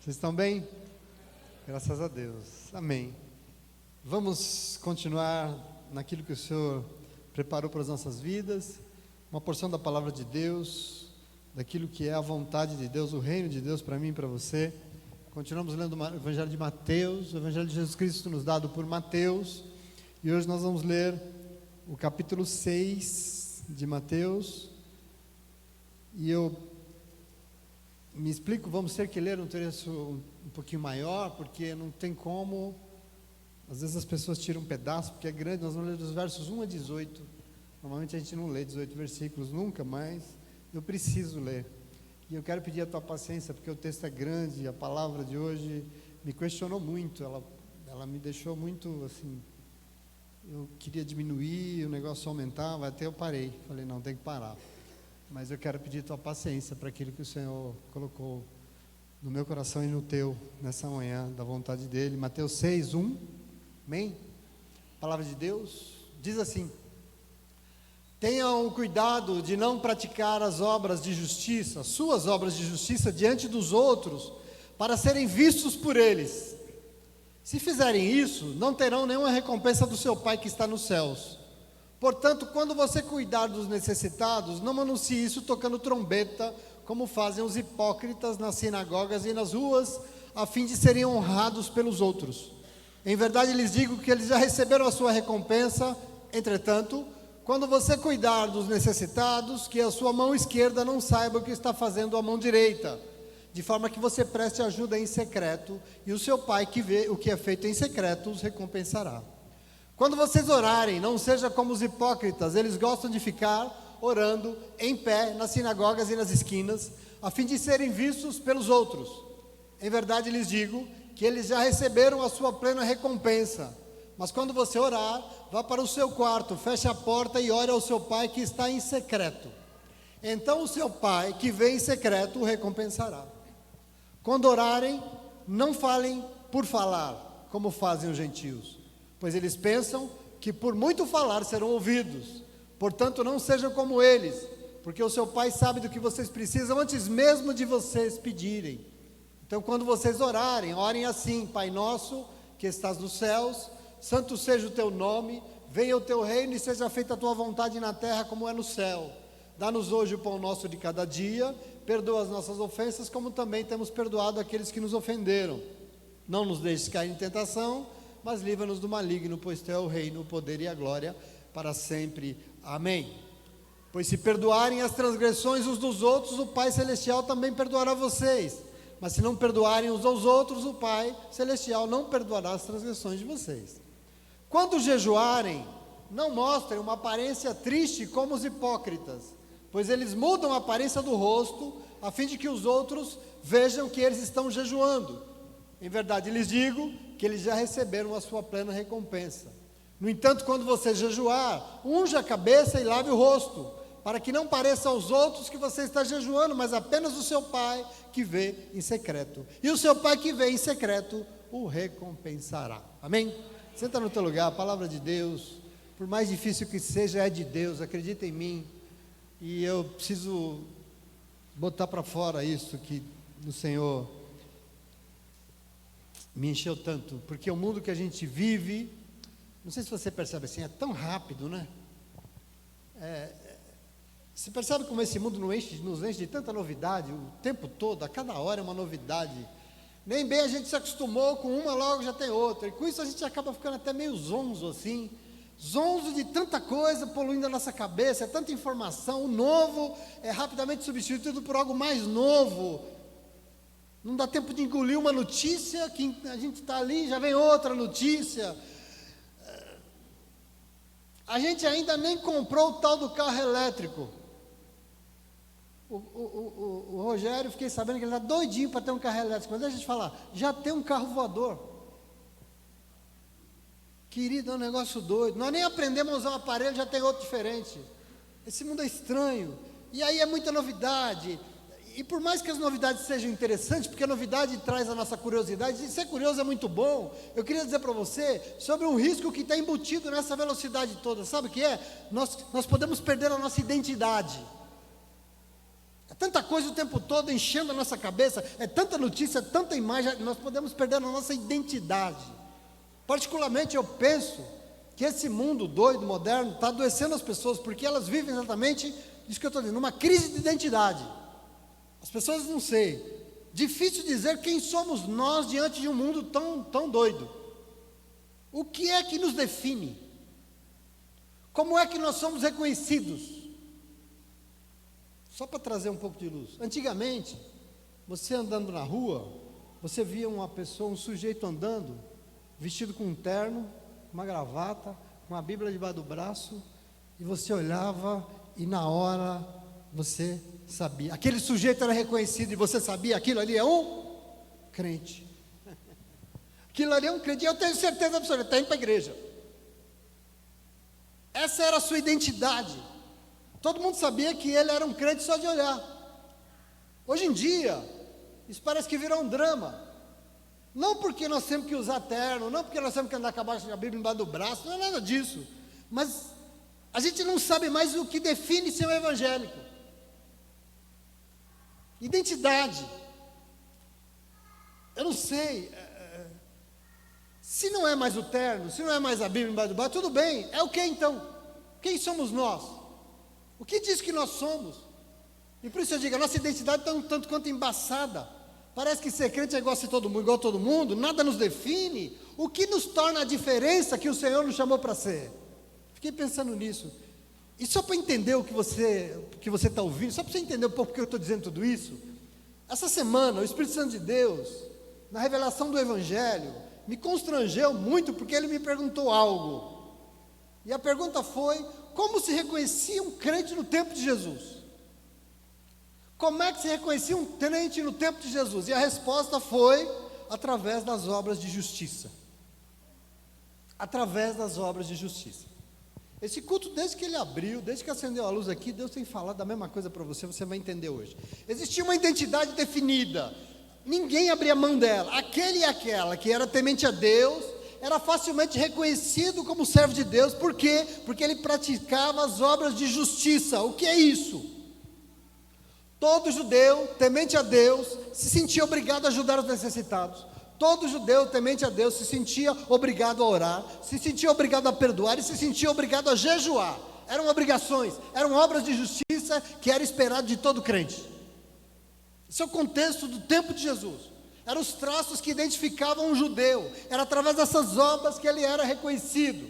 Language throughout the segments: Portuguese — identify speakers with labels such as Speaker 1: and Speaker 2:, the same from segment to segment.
Speaker 1: Vocês estão bem? Graças a Deus. Amém. Vamos continuar naquilo que o Senhor preparou para as nossas vidas, uma porção da palavra de Deus, daquilo que é a vontade de Deus, o reino de Deus para mim e para você. Continuamos lendo o Evangelho de Mateus, o Evangelho de Jesus Cristo nos dado por Mateus, e hoje nós vamos ler o capítulo 6 de Mateus, e eu me explico, vamos ter que ler um trecho um pouquinho maior, porque não tem como, às vezes as pessoas tiram um pedaço, porque é grande. Nós vamos ler dos versos 1 a 18, normalmente a gente não lê 18 versículos nunca, mas eu preciso ler, e eu quero pedir a tua paciência, porque o texto é grande, a palavra de hoje me questionou muito, ela me deixou muito assim, eu queria diminuir, o negócio aumentava, até eu parei, falei não, tem que parar. Mas eu quero pedir tua paciência para aquilo que o Senhor colocou no meu coração e no teu, nessa manhã, da vontade dEle. Mateus 6, 1, amém? A palavra de Deus diz assim: tenham cuidado de não praticar as obras de justiça, suas obras de justiça diante dos outros, para serem vistos por eles. Se fizerem isso, não terão nenhuma recompensa do seu Pai que está nos céus. Portanto, quando você cuidar dos necessitados, não anuncie isso tocando trombeta, como fazem os hipócritas nas sinagogas e nas ruas, a fim de serem honrados pelos outros. Em verdade lhes digo que eles já receberam a sua recompensa. Entretanto, quando você cuidar dos necessitados, que a sua mão esquerda não saiba o que está fazendo a mão direita, de forma que você preste ajuda em secreto, e o seu Pai que vê o que é feito em secreto os recompensará. Quando vocês orarem, não seja como os hipócritas, eles gostam de ficar orando em pé nas sinagogas e nas esquinas, a fim de serem vistos pelos outros. Em verdade lhes digo que eles já receberam a sua plena recompensa. Mas quando você orar, vá para o seu quarto, feche a porta e ore ao seu Pai que está em secreto. Então o seu Pai que vê em secreto o recompensará. Quando orarem, não falem por falar, como fazem os gentios, pois eles pensam que por muito falar serão ouvidos. Portanto, não sejam como eles, porque o seu Pai sabe do que vocês precisam antes mesmo de vocês pedirem. Então, quando vocês orarem, orem assim: Pai nosso que estás nos céus, santo seja o teu nome, venha o teu reino e seja feita a tua vontade na terra como é no céu. Dá-nos hoje o pão nosso de cada dia, perdoa as nossas ofensas, como também temos perdoado aqueles que nos ofenderam. Não nos deixes cair em tentação, mas livra-nos do maligno, pois teu é o reino, o poder e a glória para sempre. Amém. Pois se perdoarem as transgressões uns dos outros, o Pai Celestial também perdoará vocês. Mas se não perdoarem uns aos outros, o Pai Celestial não perdoará as transgressões de vocês. Quando jejuarem, não mostrem uma aparência triste como os hipócritas, pois eles mudam a aparência do rosto, a fim de que os outros vejam que eles estão jejuando. Em verdade lhes digo que eles já receberam a sua plena recompensa. No entanto, quando você jejuar, unja a cabeça e lave o rosto, para que não pareça aos outros que você está jejuando, mas apenas o seu Pai que vê em secreto. E o seu Pai que vê em secreto o recompensará. Amém? Senta no teu lugar. A palavra de Deus, por mais difícil que seja, é de Deus, acredita em mim. E eu preciso botar para fora isso que o Senhor me encheu tanto, porque o mundo que a gente vive, não sei se você percebe assim, é tão rápido, né? Você percebe como esse mundo nos enche de tanta novidade, o tempo todo, a cada hora é uma novidade. Nem bem a gente se acostumou com uma, logo já tem outra, e com isso a gente acaba ficando até meio zonzo assim, zonzo de tanta coisa poluindo a nossa cabeça, é tanta informação, o novo é rapidamente substituído por algo mais novo. Não dá tempo de engolir uma notícia, que a gente está ali, já vem outra notícia. A gente ainda nem comprou o tal do carro elétrico. O Rogério, fiquei sabendo que ele está doidinho para ter um carro elétrico. Mas deixa eu te falar, já tem um carro voador. Querido, é um negócio doido. Nós nem aprendemos a usar um aparelho, já tem outro diferente. Esse mundo é estranho. E aí é muita novidade. E por mais que as novidades sejam interessantes, porque a novidade traz a nossa curiosidade, e ser curioso é muito bom, eu queria dizer para você sobre um risco que está embutido nessa velocidade toda. Sabe o que é? Nós podemos perder a nossa identidade. É tanta coisa o tempo todo enchendo a nossa cabeça, é tanta notícia, tanta imagem, nós podemos perder a nossa identidade. Particularmente eu penso que esse mundo doido, moderno, está adoecendo as pessoas, porque elas vivem exatamente isso que eu estou dizendo, uma crise de identidade. As pessoas não sei, difícil dizer quem somos nós diante de um mundo tão doido. O que é que nos define? Como é que nós somos reconhecidos? Só para trazer um pouco de luz. Antigamente, você andando na rua, você via uma pessoa, um sujeito andando, vestido com um terno, uma gravata, com a Bíblia debaixo do braço, e você olhava e na hora você sabia. Aquele sujeito era reconhecido e você sabia, aquilo ali é um crente. Aquilo ali é um crente, eu tenho certeza absoluta, está indo para a igreja. Essa era a sua identidade. Todo mundo sabia que ele era um crente só de olhar. Hoje em dia, isso parece que virou um drama. Não porque nós temos que usar terno, não porque nós temos que andar com a Bíblia embaixo do braço, não é nada disso. Mas a gente não sabe mais o que define ser um evangélico. Identidade. Eu não sei. Se não é mais o terno, se não é mais a Bíblia embaixo do braço, tudo bem. É o que então? Quem somos nós? O que diz que nós somos? E por isso eu digo, a nossa identidade está um tanto quanto embaçada. Parece que ser crente é igual a ser todo mundo, igual a todo mundo, nada nos define. O que nos torna a diferença que o Senhor nos chamou para ser? Fiquei pensando nisso. E só para entender o que você está ouvindo, só para você entender um pouco porque eu estou dizendo tudo isso, essa semana o Espírito Santo de Deus, na revelação do Evangelho, me constrangeu muito porque ele me perguntou algo. E a pergunta foi: como se reconhecia um crente no tempo de Jesus? Como é que se reconhecia um crente no tempo de Jesus? E a resposta foi através das obras de justiça. Através das obras de justiça. Esse culto, desde que ele abriu, desde que acendeu a luz aqui, Deus tem falado a mesma coisa para você, você vai entender hoje. Existia uma identidade definida, ninguém abria mão dela. Aquele e aquela que era temente a Deus, era facilmente reconhecido como servo de Deus. Por quê? Porque ele praticava as obras de justiça. O que é isso? Todo judeu temente a Deus se sentia obrigado a ajudar os necessitados. Todo judeu temente a Deus se sentia obrigado a orar, se sentia obrigado a perdoar e se sentia obrigado a jejuar. Eram obrigações, eram obras de justiça que era esperado de todo crente. Esse é o contexto do tempo de Jesus. Eram os traços que identificavam um judeu. Era através dessas obras que ele era reconhecido.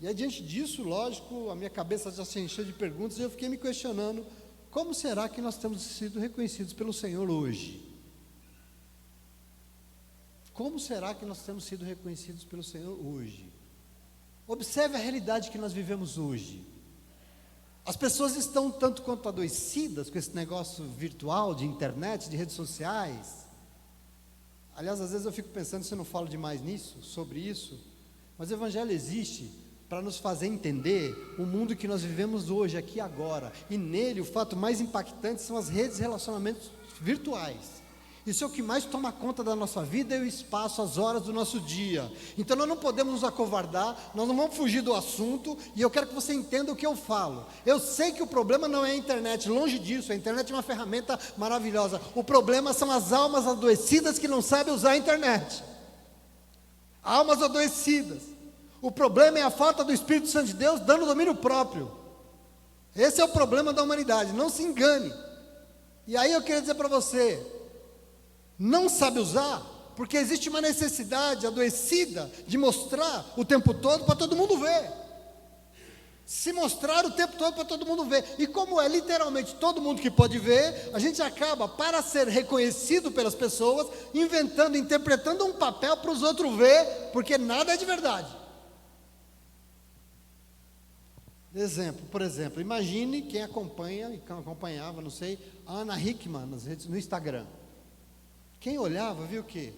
Speaker 1: E aí, diante disso, lógico, a minha cabeça já se encheu de perguntas e eu fiquei me questionando: como será que nós temos sido reconhecidos pelo Senhor hoje? Como será que nós temos sido reconhecidos pelo Senhor hoje? Observe a realidade que nós vivemos hoje. As pessoas estão tanto quanto adoecidas com esse negócio virtual, de internet, de redes sociais. Aliás, às vezes eu fico pensando se eu não falo demais nisso, sobre isso, mas o Evangelho existe para nos fazer entender o mundo que nós vivemos hoje, aqui e agora. E nele, o fato mais impactante são as redes de relacionamentos virtuais. Isso é o que mais toma conta da nossa vida e o espaço, as horas do nosso dia. Então nós não podemos nos acovardar, nós não vamos fugir do assunto, e eu quero que você entenda o que eu falo. Eu sei que o problema não é a internet, longe disso, a internet é uma ferramenta maravilhosa. O problema são as almas adoecidas que não sabem usar a internet. Almas adoecidas. O problema é a falta do Espírito Santo de Deus dando domínio próprio. Esse é o problema da humanidade, não se engane. E aí eu queria dizer para você: não sabe usar, porque existe uma necessidade adoecida de mostrar o tempo todo para todo mundo ver. Se mostrar o tempo todo para todo mundo ver. E como é literalmente todo mundo que pode ver, a gente acaba, para ser reconhecido pelas pessoas, inventando, interpretando um papel para os outros ver, porque nada é de verdade. Por exemplo, imagine quem acompanha e acompanhava, não sei, a Ana Hickman no Instagram. Quem olhava, viu o quê?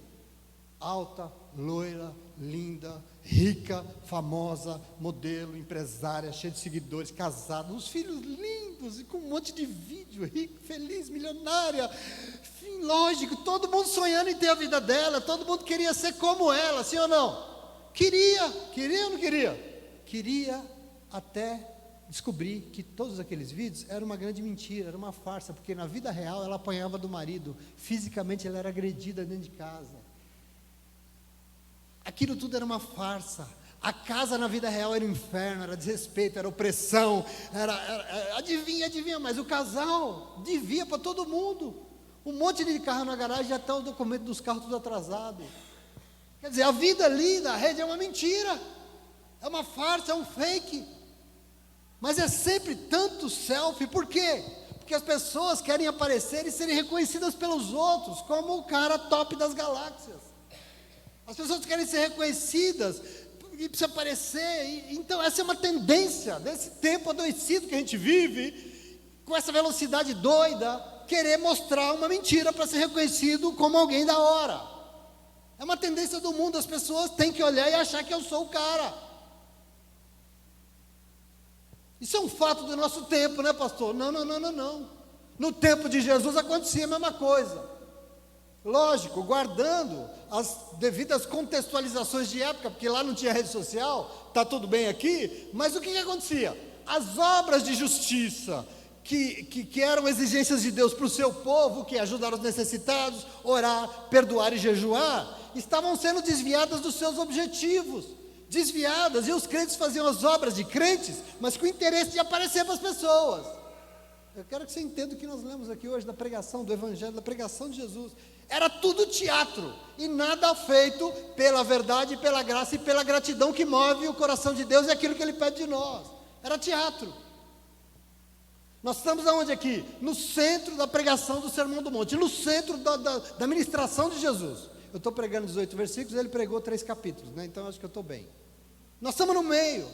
Speaker 1: Alta, loira, linda, rica, famosa, modelo, empresária, cheia de seguidores, casada, uns filhos lindos e com um monte de vídeo, rico, feliz, milionária. Enfim, lógico, todo mundo sonhando em ter a vida dela, todo mundo queria ser como ela, sim ou não? Queria ou não queria? Queria até descobri que todos aqueles vídeos eram uma grande mentira, era uma farsa, porque na vida real ela apanhava do marido, fisicamente ela era agredida dentro de casa. Aquilo tudo era uma farsa. A casa na vida real era um inferno, era desrespeito, era opressão, adivinha, mas o casal devia para todo mundo. Um monte de carro na garagem, já está o documento dos carros tudo atrasado. Quer dizer, a vida ali da rede é uma mentira, é uma farsa, é um fake. Mas é sempre tanto selfie, por quê? Porque as pessoas querem aparecer e serem reconhecidas pelos outros, como o cara top das galáxias. As pessoas querem ser reconhecidas e precisa aparecer. Então essa é uma tendência desse tempo adoecido que a gente vive, com essa velocidade doida, querer mostrar uma mentira para ser reconhecido como alguém da hora. É uma tendência do mundo, as pessoas têm que olhar e achar que eu sou o cara. Isso é um fato do nosso tempo, né, pastor? Não. No tempo de Jesus acontecia a mesma coisa. Lógico, guardando as devidas contextualizações de época, porque lá não tinha rede social, está tudo bem aqui, mas o que acontecia? As obras de justiça, que eram exigências de Deus para o seu povo, que é ajudar os necessitados, orar, perdoar e jejuar, estavam sendo desviadas dos seus objetivos, desviadas, e os crentes faziam as obras de crentes, mas com o interesse de aparecer para as pessoas. Eu quero que você entenda o que nós lemos aqui hoje da pregação do Evangelho, da pregação de Jesus. Era tudo teatro, e nada feito pela verdade, pela graça e pela gratidão que move o coração de Deus e aquilo que Ele pede de nós. Era teatro. Nós estamos aonde aqui? No centro da pregação do Sermão do Monte, no centro da ministração de Jesus. Eu estou pregando 18 versículos, ele pregou 3 capítulos, né? Então acho que eu estou bem. Nós estamos no meio.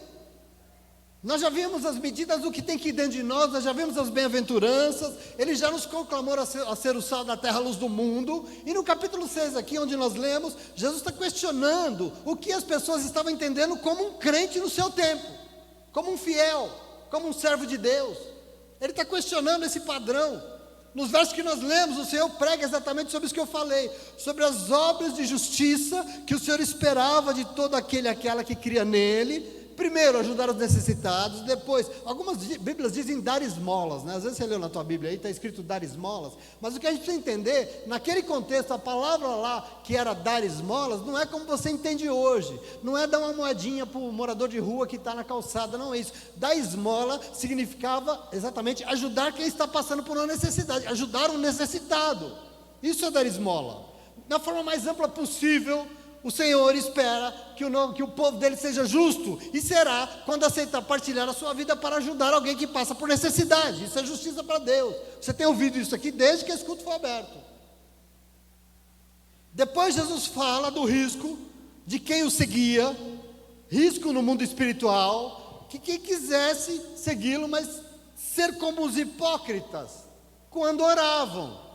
Speaker 1: Nós já vimos as medidas do que tem que ir dentro de nós, nós já vimos as bem-aventuranças, Ele já nos conclamou a ser o sal da terra, a luz do mundo, e no capítulo 6 aqui, onde nós lemos, Jesus está questionando o que as pessoas estavam entendendo como um crente no seu tempo, como um fiel, como um servo de Deus. Ele está questionando esse padrão. Nos versos que nós lemos, o Senhor prega exatamente sobre isso que eu falei, sobre as obras de justiça que o Senhor esperava de todo aquele e aquela que cria nele. Primeiro, ajudar os necessitados. Depois, algumas Bíblias dizem dar esmolas, né? Às vezes você leu na tua Bíblia aí, está escrito dar esmolas. Mas o que a gente precisa entender, naquele contexto, a palavra lá, que era dar esmolas, não é como você entende hoje. Não é dar uma moedinha para o morador de rua que está na calçada, não é isso. Dar esmola significava exatamente ajudar quem está passando por uma necessidade, ajudar um necessitado. Isso é dar esmola. Na forma mais ampla possível, o Senhor espera que o povo dele seja justo, e será quando aceitar partilhar a sua vida para ajudar alguém que passa por necessidade. Isso é justiça para Deus. Você tem ouvido isso aqui desde que esse culto foi aberto. Depois Jesus fala do risco de quem o seguia, risco no mundo espiritual, que quem quisesse segui-lo, mas ser como os hipócritas, quando oravam.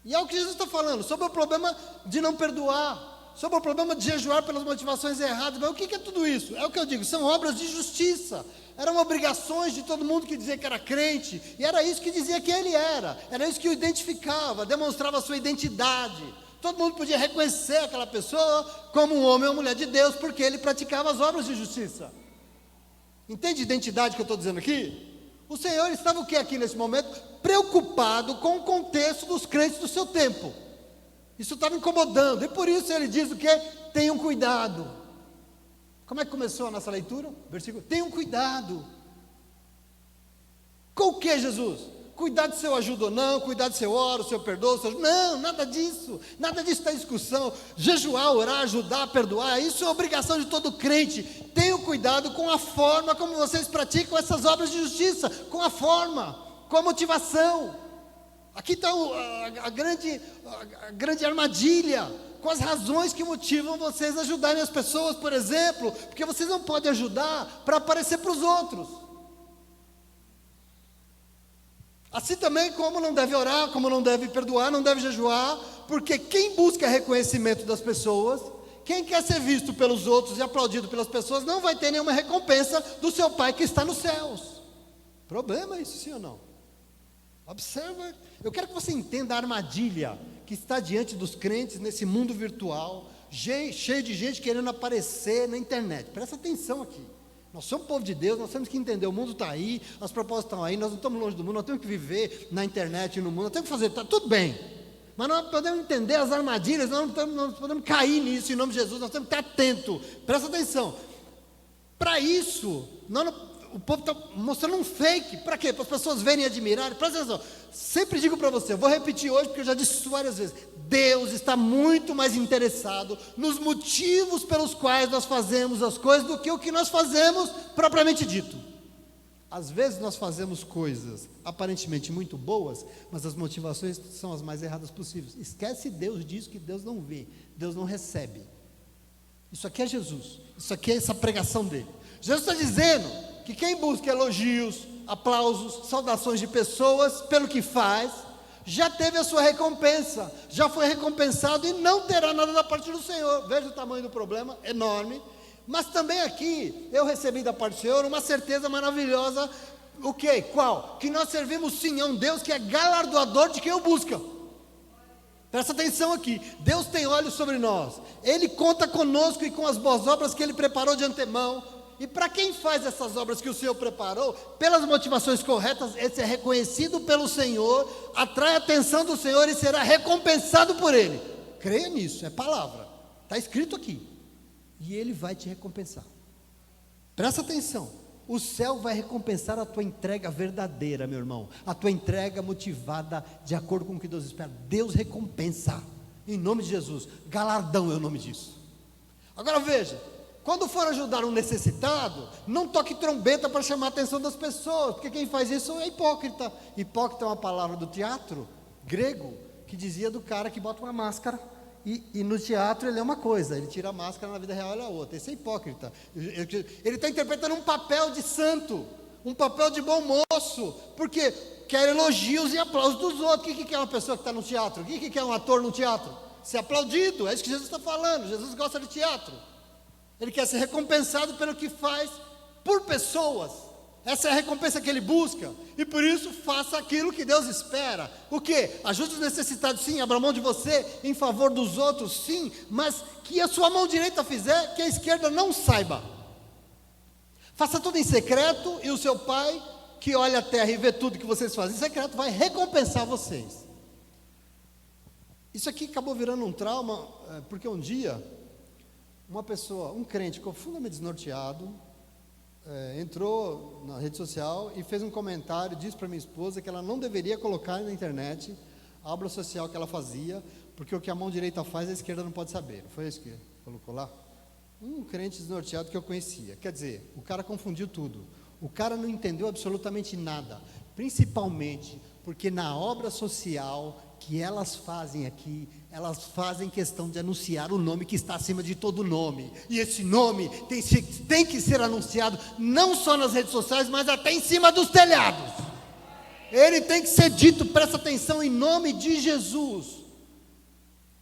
Speaker 1: E é o que Jesus está falando, sobre o problema de não perdoar, sobre o problema de jejuar pelas motivações erradas. Mas o que é tudo isso? É o que eu digo, são obras de justiça, eram obrigações de todo mundo que dizia que era crente, e era isso que dizia que ele era isso que o identificava, demonstrava a sua identidade. Todo mundo podia reconhecer aquela pessoa como um homem ou mulher de Deus, porque ele praticava as obras de justiça. Entende a identidade que eu estou dizendo aqui? O Senhor estava o que aqui nesse momento? Preocupado com o contexto dos crentes do seu tempo. Isso estava incomodando, e por isso ele diz o que? Tenham cuidado. Como é que começou a nossa leitura? Versículo, tenham cuidado. Com o que, Jesus? Cuidado se eu ajudo ou não, cuidado se eu oro, se eu perdoo, se eu... Não, nada disso está em discussão. Jejuar, orar, ajudar, perdoar, isso é obrigação de todo crente. Tenham cuidado com a forma como vocês praticam essas obras de justiça, com a forma, com a motivação. Aqui está a grande armadilha, com as razões que motivam vocês a ajudarem as pessoas, por exemplo, porque vocês não podem ajudar para aparecer para os outros. Assim também como não deve orar, como não deve perdoar, não deve jejuar, porque quem busca reconhecimento das pessoas, quem quer ser visto pelos outros e aplaudido pelas pessoas, não vai ter nenhuma recompensa do seu Pai que está nos céus. Problema isso, sim ou não? Observa, eu quero que você entenda a armadilha que está diante dos crentes nesse mundo virtual, cheio de gente querendo aparecer na internet. Presta atenção aqui. Nós somos povo de Deus, nós temos que entender, o mundo está aí, as propostas estão aí, nós não estamos longe do mundo, nós temos que viver na internet e no mundo, nós temos que fazer, tá tudo bem. Mas nós podemos entender as armadilhas, nós não podemos cair nisso em nome de Jesus, nós temos que estar atento. Presta atenção. Para isso, o povo está mostrando um fake. Para quê? Para as pessoas verem e admirarem. Presta atenção. Sempre digo para você, eu vou repetir hoje porque eu já disse isso várias vezes. Deus está muito mais interessado nos motivos pelos quais nós fazemos as coisas do que o que nós fazemos propriamente dito. Às vezes nós fazemos coisas aparentemente muito boas, mas as motivações são as mais erradas possíveis. Esquece Deus disso, que Deus não vê, Deus não recebe. Isso aqui é Jesus, isso aqui é essa pregação dele. Jesus está dizendo que quem busca elogios, aplausos, saudações de pessoas pelo que faz, já teve a sua recompensa, já foi recompensado e não terá nada da parte do Senhor. Veja o tamanho do problema, enorme. Mas também aqui, eu recebi da parte do Senhor uma certeza maravilhosa. O quê? Qual? Que nós servimos sim a um Deus que é galardoador de quem o busca. Presta atenção aqui, Deus tem olhos sobre nós, Ele conta conosco e com as boas obras que Ele preparou de antemão. E para quem faz essas obras que o Senhor preparou, pelas motivações corretas, esse é reconhecido pelo Senhor, atrai a atenção do Senhor e será recompensado por Ele. Creia nisso, é palavra, está escrito aqui. E Ele vai te recompensar. Presta atenção, o céu vai recompensar a tua entrega verdadeira, meu irmão, a tua entrega motivada de acordo com o que Deus espera. Deus recompensa, em nome de Jesus, galardão é o nome disso. Agora veja, quando for ajudar um necessitado, não toque trombeta para chamar a atenção das pessoas, porque quem faz isso é hipócrita. Hipócrita é uma palavra do teatro grego, que dizia do cara que bota uma máscara, e no teatro ele é uma coisa, ele tira a máscara, na vida real ele é outra. Esse é hipócrita. Ele está interpretando um papel de santo, um papel de bom moço, porque quer elogios e aplausos dos outros. O que é uma pessoa que está no teatro? O que é um ator no teatro? Ser aplaudido, é isso que Jesus está falando. Jesus gosta de teatro. Ele quer ser recompensado pelo que faz por pessoas. Essa é a recompensa que ele busca. E por isso faça aquilo que Deus espera. O quê? Ajude os necessitados, sim. Abra mão de você em favor dos outros, sim. Mas que a sua mão direita fizer, que a esquerda não saiba. Faça tudo em secreto, e o seu pai, que olha a terra e vê tudo que vocês fazem em secreto, vai recompensar vocês. Isso aqui acabou virando um trauma, porque um dia uma pessoa, um crente profundamente desnorteado, entrou na rede social e fez um comentário, disse para minha esposa que ela não deveria colocar na internet a obra social que ela fazia, porque o que a mão direita faz, a esquerda não pode saber. Não foi isso que colocou lá? Um crente desnorteado que eu conhecia. Quer dizer, o cara confundiu tudo. O cara não entendeu absolutamente nada, principalmente porque na obra social que elas fazem aqui, elas fazem questão de anunciar o nome que está acima de todo nome, e esse nome tem que ser anunciado não só nas redes sociais, mas até em cima dos telhados. Ele tem que ser dito, presta atenção, em nome de Jesus,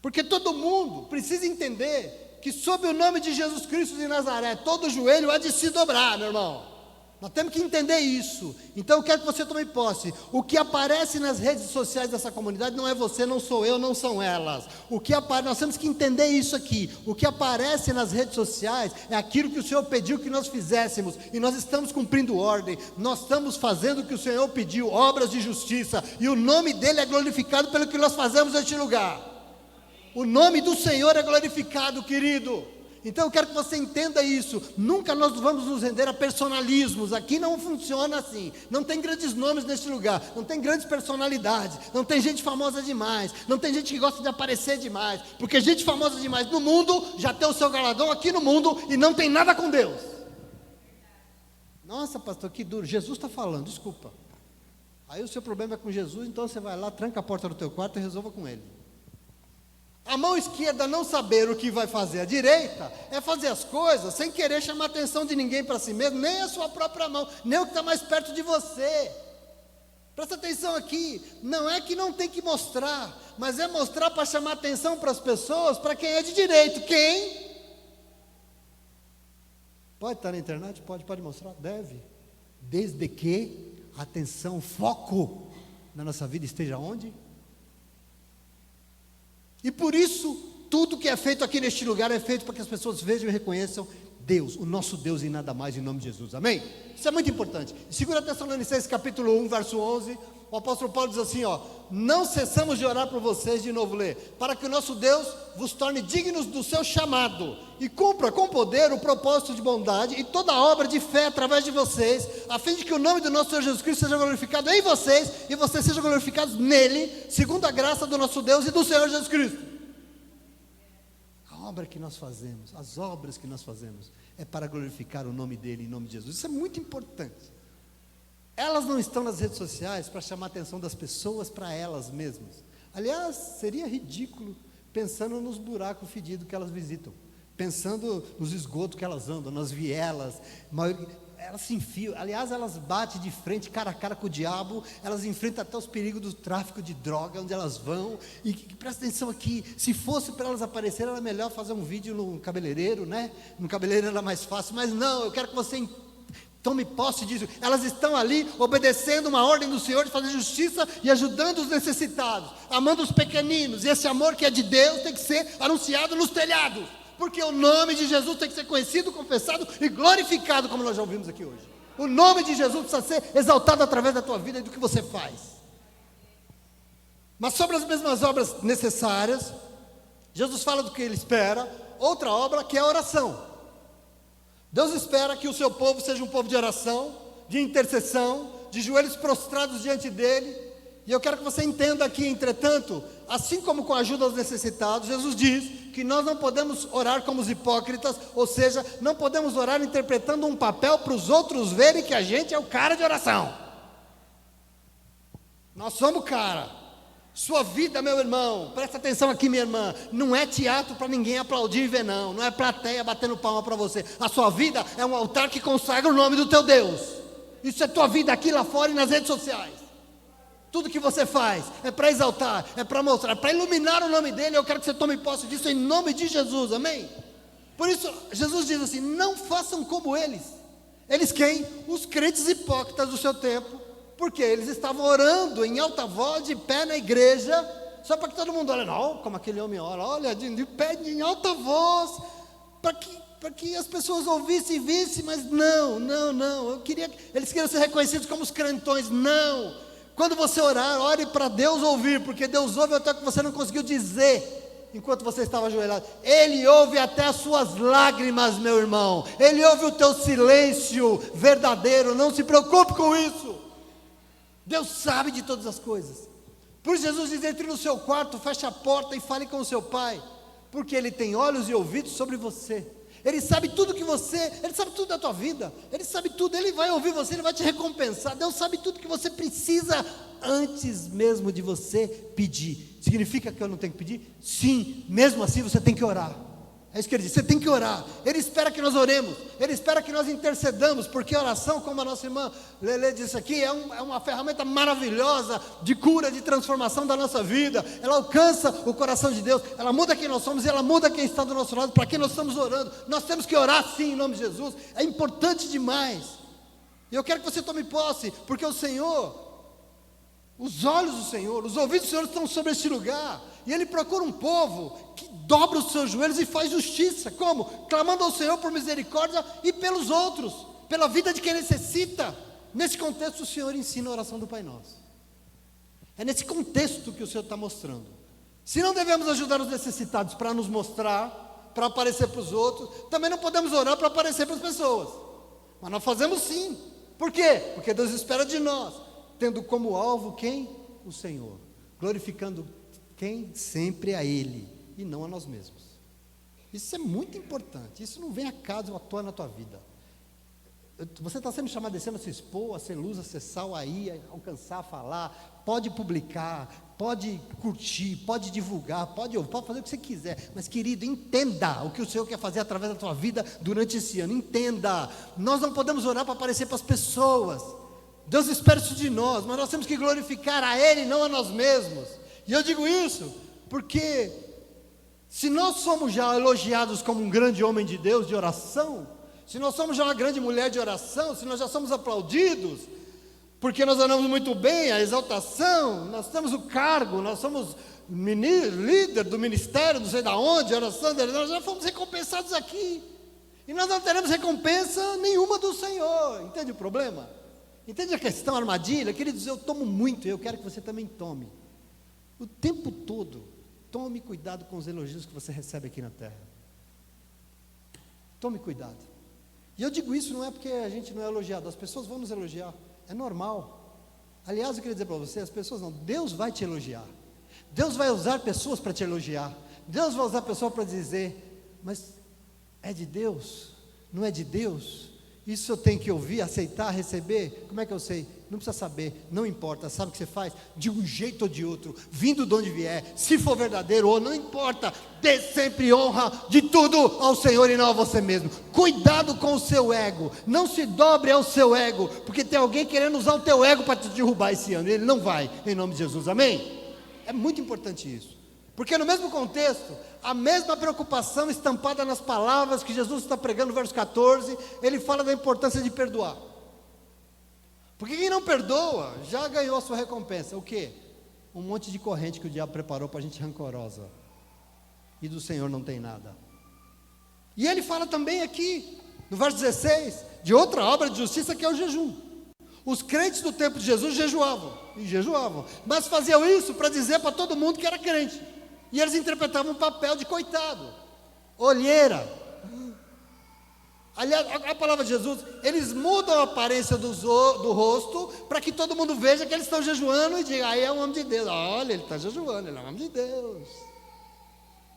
Speaker 1: porque todo mundo precisa entender que sob o nome de Jesus Cristo de Nazaré, todo joelho há de se dobrar, meu irmão. Nós temos que entender isso. Então eu quero que você tome posse. O que aparece nas redes sociais dessa comunidade não é você, não sou eu, não são elas. Nós temos que entender isso aqui. O que aparece nas redes sociais é aquilo que o Senhor pediu que nós fizéssemos, e nós estamos cumprindo ordem. Nós estamos fazendo o que o Senhor pediu, obras de justiça, e o nome dele é glorificado pelo que nós fazemos neste lugar. O nome do Senhor é glorificado, querido. Então eu quero que você entenda isso. Nunca nós vamos nos render a personalismos. Aqui não funciona assim. Não tem grandes nomes neste lugar, não tem grandes personalidades, não tem gente famosa demais, não tem gente que gosta de aparecer demais, porque gente famosa demais no mundo já tem o seu galardão aqui no mundo e não tem nada com Deus. Nossa, pastor, que duro. Jesus está falando, desculpa. Aí o seu problema é com Jesus, então você vai lá, tranca a porta do teu quarto e resolva com ele. A mão esquerda não saber o que vai fazer, a direita é fazer as coisas sem querer chamar a atenção de ninguém para si mesmo, nem a sua própria mão, nem o que está mais perto de você. Presta atenção aqui, não é que não tem que mostrar, mas é mostrar para chamar atenção para as pessoas, para quem é de direito. Quem? Pode estar na internet? Pode mostrar? Deve. Desde que a atenção, foco na nossa vida esteja onde? E por isso, tudo que é feito aqui neste lugar é feito para que as pessoas vejam e reconheçam Deus, o nosso Deus e nada mais, em nome de Jesus, amém? Isso é muito importante. 2 Tessalonicenses capítulo 1, verso 11, o apóstolo Paulo diz assim, não cessamos de orar por vocês, de novo ler, para que o nosso Deus vos torne dignos do seu chamado, e cumpra com poder o propósito de bondade, e toda a obra de fé através de vocês, a fim de que o nome do nosso Senhor Jesus Cristo seja glorificado em vocês, e vocês sejam glorificados nele, segundo a graça do nosso Deus e do Senhor Jesus Cristo. A obra que nós fazemos, as obras que nós fazemos, é para glorificar o nome dele, em nome de Jesus. Isso é muito importante. Elas não estão nas redes sociais para chamar a atenção das pessoas para elas mesmas. Aliás, seria ridículo pensando nos buracos fedidos que elas visitam, pensando nos esgotos que elas andam, nas vielas, elas se enfiam, aliás, elas batem de frente, cara a cara com o diabo, elas enfrentam até os perigos do tráfico de droga, onde elas vão, e presta atenção aqui, se fosse para elas aparecerem, era melhor fazer um vídeo no cabeleireiro, né? No cabeleireiro era mais fácil, mas não, eu quero que você tome posse disso. Elas estão ali obedecendo uma ordem do Senhor de fazer justiça e ajudando os necessitados, amando os pequeninos, e esse amor que é de Deus tem que ser anunciado nos telhados, porque o nome de Jesus tem que ser conhecido, confessado e glorificado, como nós já ouvimos aqui hoje. O nome de Jesus precisa ser exaltado através da tua vida e do que você faz. Mas sobre as mesmas obras necessárias, Jesus fala do que ele espera, outra obra que é a oração. Deus espera que o seu povo seja um povo de oração, de intercessão, de joelhos prostrados diante dele. E eu quero que você entenda aqui, entretanto, assim como com a ajuda aos necessitados, Jesus diz que nós não podemos orar como os hipócritas, ou seja, não podemos orar interpretando um papel para os outros verem que a gente é o cara de oração. Nós somos o cara. Sua vida, meu irmão, presta atenção aqui, minha irmã, não é teatro para ninguém aplaudir e ver, não é plateia batendo palma para você. A sua vida é um altar que consagra o nome do teu Deus. Isso é tua vida aqui, lá fora e nas redes sociais. Tudo que você faz é para exaltar, é para mostrar, é para iluminar o nome dele. Eu quero que você tome posse disso em nome de Jesus, amém? Por isso, Jesus diz assim, não façam como eles. Eles quem? Os crentes hipócritas do seu tempo. Porque eles estavam orando em alta voz, de pé na igreja, só para que todo mundo olhe, não, como aquele homem ora, olha, de pé em alta voz, para que as pessoas ouvissem e vissem, mas não, eles queriam ser reconhecidos como os crentões, não. Quando você orar, ore para Deus ouvir, porque Deus ouve até o que você não conseguiu dizer, enquanto você estava ajoelhado. Ele ouve até as suas lágrimas, meu irmão, Ele ouve o teu silêncio verdadeiro, não se preocupe com isso. Deus sabe de todas as coisas. Por isso Jesus diz, entre no seu quarto, feche a porta e fale com o seu pai, porque Ele tem olhos e ouvidos sobre você. Ele sabe tudo que você, Ele sabe tudo da tua vida, Ele sabe tudo, Ele vai ouvir você, Ele vai te recompensar. Deus sabe tudo que você precisa antes mesmo de você pedir. Significa que eu não tenho que pedir? Sim, mesmo assim você tem que orar. É isso que ele diz, você tem que orar. Ele espera que nós oremos, Ele espera que nós intercedamos, porque a oração, como a nossa irmã Lele disse aqui, é uma ferramenta maravilhosa de cura, de transformação da nossa vida. Ela alcança o coração de Deus, ela muda quem nós somos e ela muda quem está do nosso lado, para quem nós estamos orando. Nós temos que orar sim, em nome de Jesus, é importante demais. E eu quero que você tome posse, porque o Senhor, os olhos do Senhor, os ouvidos do Senhor estão sobre este lugar, e Ele procura um povo que dobra os seus joelhos e faz justiça. Como? Clamando ao Senhor por misericórdia e pelos outros, pela vida de quem necessita. Nesse contexto o Senhor ensina a oração do Pai Nosso. É nesse contexto que o Senhor está mostrando. Se não devemos ajudar os necessitados para nos mostrar, para aparecer para os outros, também não podemos orar para aparecer para as pessoas. Mas nós fazemos sim. Por quê? Porque Deus espera de nós, tendo como alvo quem? O Senhor. Glorificando quem? Sempre a Ele, e não a nós mesmos. Isso é muito importante. Isso não vem a caso à toa na tua vida. Você está sendo chamado a descer, a se expor, a ser luz, a ser sal, a ir, a alcançar, a falar. Pode publicar, pode curtir, pode divulgar, pode fazer o que você quiser. Mas querido, entenda o que o Senhor quer fazer através da tua vida durante esse ano. Entenda, nós não podemos orar para aparecer para as pessoas. Deus espera isso de nós, mas nós temos que glorificar a Ele, não a nós mesmos. E eu digo isso porque se nós somos já elogiados como um grande homem de Deus de oração, se nós somos já uma grande mulher de oração, se nós já somos aplaudidos, porque nós andamos muito bem, a exaltação, nós temos o cargo, nós somos líder do ministério, não sei de onde, oração, nós já fomos recompensados aqui. E nós não teremos recompensa nenhuma do Senhor. Entende o problema? Entende a questão, a armadilha? Queridos, eu tomo muito, eu quero que você também tome. O tempo todo, tome cuidado com os elogios que você recebe aqui na terra. Tome cuidado. E eu digo isso não é porque a gente não é elogiado, as pessoas vão nos elogiar, é normal. Aliás, eu queria dizer para você, as pessoas não, Deus vai te elogiar. Deus vai usar pessoas para te elogiar. Deus vai usar pessoas para dizer, mas é de Deus? Não é de Deus? Isso eu tenho que ouvir, aceitar, receber? Como é que eu sei? Não precisa saber, não importa. Sabe o que você faz? De um jeito ou de outro, vindo de onde vier, se for verdadeiro ou não importa, dê sempre honra de tudo ao Senhor e não a você mesmo. Cuidado com o seu ego, não se dobre ao seu ego, porque tem alguém querendo usar o teu ego para te derrubar esse ano, ele não vai, em nome de Jesus, amém? É muito importante isso, porque no mesmo contexto, a mesma preocupação estampada nas palavras que Jesus está pregando no verso 14, ele fala da importância de perdoar. Porque quem não perdoa, já ganhou a sua recompensa. O quê? Um monte de corrente que o diabo preparou para a gente rancorosa. E do Senhor não tem nada. E ele fala também aqui, no verso 16, de outra obra de justiça que é o jejum. Os crentes do tempo de Jesus jejuavam, mas faziam isso para dizer para todo mundo que era crente. E eles interpretavam um papel de coitado, olheira. Aliás, a palavra de Jesus, eles mudam a aparência do rosto, para que todo mundo veja que eles estão jejuando e diga, aí é um homem de Deus, olha, ele está jejuando, ele é um homem de Deus.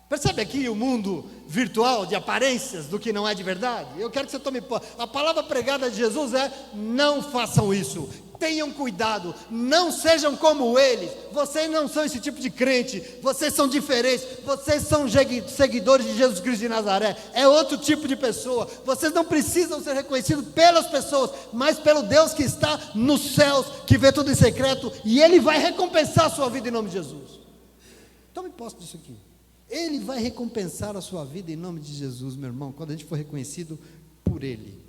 Speaker 1: Percebe aqui o mundo virtual de aparências do que não é de verdade? Eu quero que você tome, a palavra pregada de Jesus é, não façam isso, tenham cuidado, não sejam como eles, vocês não são esse tipo de crente, vocês são diferentes, vocês são seguidores de Jesus Cristo de Nazaré, é outro tipo de pessoa, vocês não precisam ser reconhecidos pelas pessoas, mas pelo Deus que está nos céus, que vê tudo em secreto, e Ele vai recompensar a sua vida em nome de Jesus. Tome posse disso aqui. Ele vai recompensar a sua vida em nome de Jesus, meu irmão, quando a gente for reconhecido por Ele.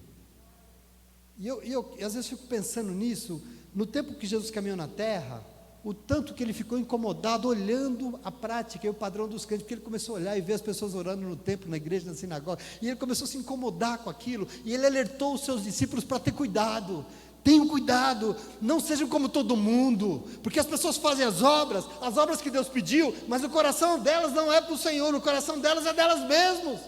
Speaker 1: E eu às vezes fico pensando nisso, no tempo que Jesus caminhou na terra, o tanto que ele ficou incomodado olhando a prática e o padrão dos crentes, porque ele começou a olhar e ver as pessoas orando no templo, na igreja, na sinagoga, e ele começou a se incomodar com aquilo, e ele alertou os seus discípulos para ter cuidado. Tenham cuidado, não sejam como todo mundo, porque as pessoas fazem as obras que Deus pediu, mas o coração delas não é para o Senhor, o coração delas é delas mesmas.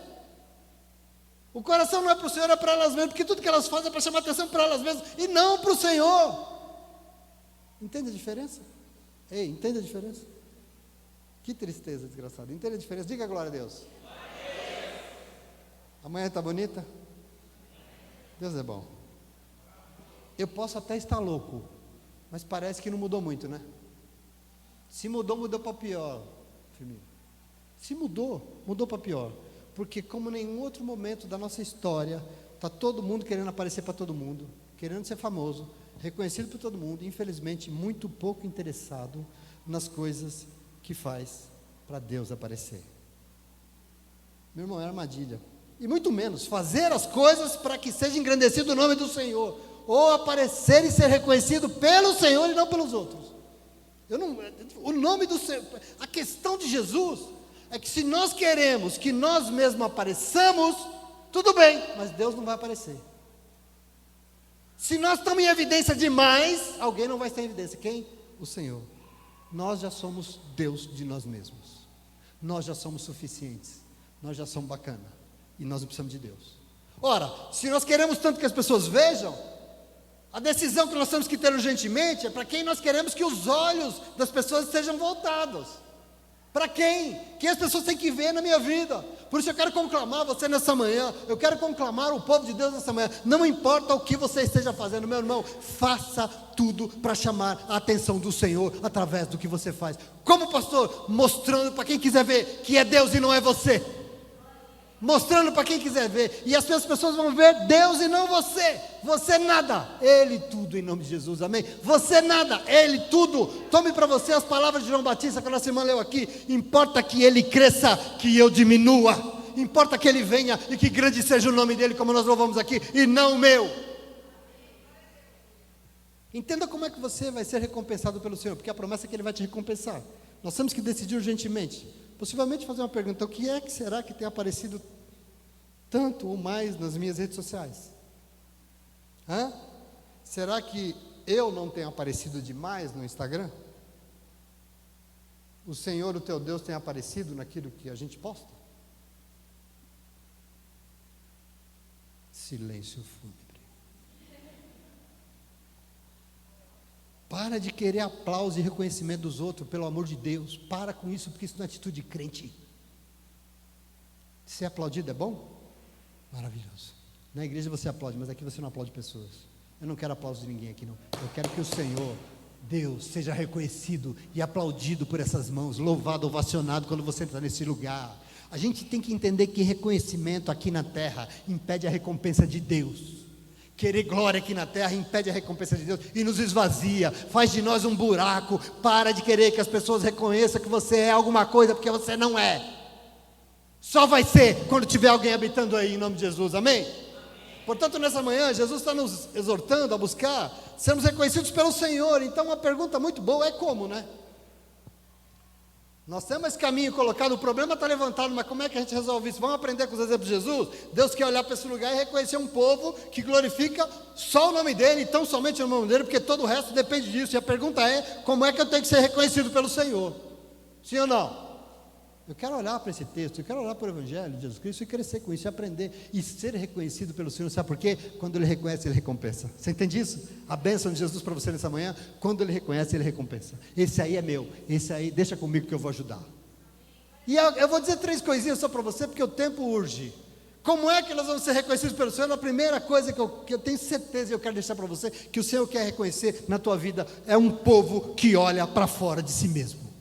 Speaker 1: O coração não é para o Senhor, é para elas mesmas, porque tudo que elas fazem é para chamar atenção para elas mesmas e não para o Senhor. Entende a diferença? Ei, entende a diferença? Que tristeza, desgraçado. Entende a diferença? Diga glória a Deus. Amanhã está bonita? Deus é bom. Eu posso até estar louco, mas parece que não mudou muito, né? Se mudou, mudou para pior, Firmino. Se mudou, mudou para pior. Porque como em nenhum outro momento da nossa história, está todo mundo querendo aparecer para todo mundo, querendo ser famoso, reconhecido por todo mundo, infelizmente muito pouco interessado nas coisas que faz para Deus aparecer. Meu irmão, é armadilha. E muito menos fazer as coisas para que seja engrandecido o nome do Senhor, ou aparecer e ser reconhecido pelo Senhor e não pelos outros. O nome do Senhor, a questão de Jesus é que se nós queremos que nós mesmos apareçamos, tudo bem, mas Deus não vai aparecer. Se nós estamos em evidência demais, alguém não vai estar em evidência. Quem? O Senhor. Nós já somos Deus de nós mesmos. Nós já somos suficientes. Nós já somos bacana. E nós não precisamos de Deus. Ora, se nós queremos tanto que as pessoas vejam, a decisão que nós temos que ter urgentemente é para quem nós queremos que os olhos das pessoas estejam voltados. Para quem? Quem as pessoas têm que ver na minha vida. Por isso eu quero conclamar você nessa manhã, eu quero conclamar o povo de Deus nessa manhã. Não importa o que você esteja fazendo, meu irmão, faça tudo para chamar a atenção do Senhor através do que você faz. Como pastor? Mostrando para quem quiser ver que é Deus e não é você. Mostrando para quem quiser ver, e as pessoas vão ver Deus e não você. Você nada, Ele tudo em nome de Jesus, amém? Você nada, Ele tudo. Tome para você as palavras de João Batista que a nossa irmã leu aqui. Importa que Ele cresça, que eu diminua. Importa que Ele venha e que grande seja o nome dEle, como nós louvamos aqui, e não o meu. Entenda como é que você vai ser recompensado pelo Senhor, porque a promessa é que Ele vai te recompensar. Nós temos que decidir urgentemente. Possivelmente fazer uma pergunta: o que é que será que tem aparecido tanto ou mais nas minhas redes sociais? Será que eu não tenho aparecido demais no Instagram? O Senhor, o teu Deus, tem aparecido naquilo que a gente posta? Silêncio fúnebre. Para de querer aplauso e reconhecimento dos outros, pelo amor de Deus. Para com isso, porque isso não é atitude de crente. Ser aplaudido é bom? Maravilhoso. Na igreja você aplaude, mas aqui você não aplaude pessoas. Eu não quero aplauso de ninguém aqui, não. Eu quero que o Senhor, Deus, seja reconhecido e aplaudido por essas mãos, louvado, ovacionado quando você entrar nesse lugar. A gente tem que entender que reconhecimento aqui na terra impede a recompensa de Deus. Querer glória aqui na terra impede a recompensa de Deus e nos esvazia, faz de nós um buraco. Para de querer que as pessoas reconheçam que você é alguma coisa, porque você não é. Só vai ser quando tiver alguém habitando aí, em nome de Jesus, amém? Portanto, nessa manhã, Jesus está nos exortando a buscar sermos reconhecidos pelo Senhor. Então, uma pergunta muito boa é como, né? Nós temos esse caminho colocado, o problema está levantado, mas como é que a gente resolve isso? Vamos aprender com os exemplos de Jesus? Deus quer olhar para esse lugar e reconhecer um povo que glorifica só o nome dele, e tão somente o nome dele, porque todo o resto depende disso. E a pergunta é, como é que eu tenho que ser reconhecido pelo Senhor? Sim ou não? Eu quero olhar para esse texto, eu quero olhar para o Evangelho de Jesus Cristo e crescer com isso, e aprender e ser reconhecido pelo Senhor. Sabe por quê? Quando Ele reconhece, Ele recompensa. Você entende isso? A bênção de Jesus para você nessa manhã, quando Ele reconhece, Ele recompensa. Esse aí é meu, esse aí deixa comigo que eu vou ajudar. E eu vou dizer 3 coisinhas só para você, porque o tempo urge. Como é que nós vamos ser reconhecidos pelo Senhor? A primeira coisa que eu tenho certeza e eu quero deixar para você, que o Senhor quer reconhecer na tua vida, é um povo que olha para fora de si mesmo.